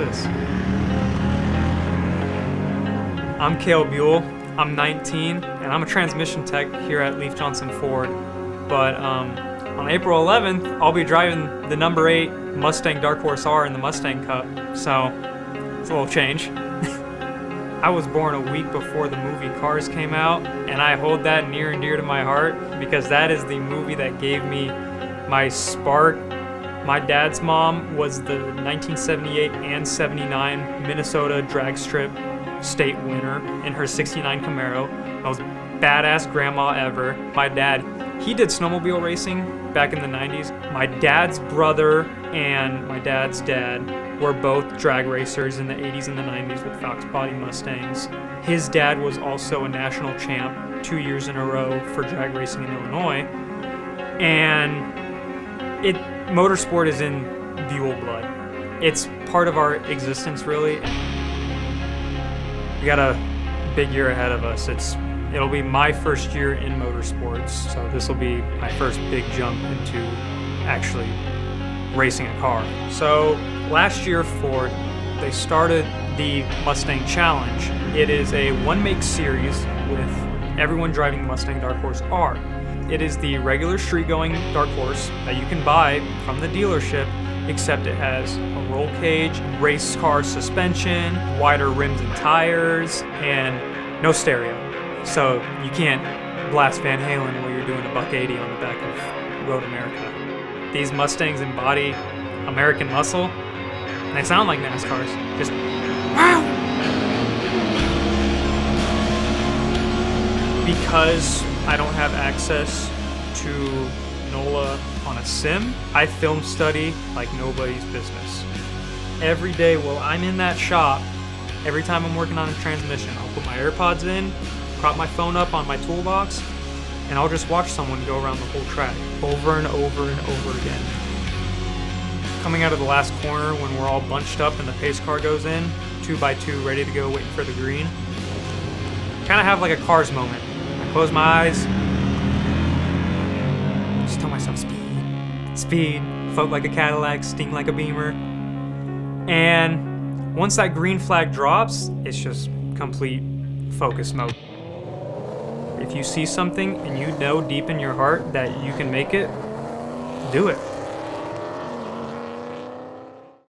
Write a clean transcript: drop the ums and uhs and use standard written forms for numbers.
this. I'm Kale Buhl. I'm 19, and I'm a transmission tech here at Leif Johnson Ford. But on April 11th, I'll be driving the number 8 Mustang Dark Horse R in the Mustang Cup. So it's a little change. I was born a week before the movie Cars came out, and I hold that near and dear to my heart because that is the movie that gave me my spark. My dad's mom was the 1978 and 79 Minnesota drag strip state winner in her 69 Camaro. Most badass grandma ever. My dad, he did snowmobile racing back in the 90s. My dad's brother and my dad's dad were both drag racers in the 80s and the 90s with Fox Body Mustangs. His dad was also a national champ 2 years in a row for drag racing in Illinois. And motorsport is in Buhl blood. It's part of our existence, really. We got a big year ahead of us. It'll be my first year in motorsports, so this will be my first big jump into actually racing a car. So last year, Ford, they started the Mustang Challenge. It is a one-make series with everyone driving the Mustang Dark Horse R. It is the regular street-going Dark Horse that you can buy from the dealership, except it has a roll cage, race car suspension, wider rims and tires, and no stereo. So you can't blast Van Halen while you're doing a $180 on the back of Road America. These Mustangs embody American muscle, and they sound like NASCARs. Just wow! Because I don't have access to NOLA on a sim, I film study like nobody's business. Every day while I'm in that shop, every time I'm working on a transmission, I'll put my AirPods in, prop my phone up on my toolbox, and I'll just watch someone go around the whole track over and over and over again. Coming out of the last corner when we're all bunched up and the pace car goes in, 2x2 ready to go, waiting for the green. Kind of have like a Cars moment. I close my eyes, just tell myself speed, float like a Cadillac, sting like a Beamer. And once that green flag drops, it's just complete focus mode. If you see something and you know deep in your heart that you can make it, do it.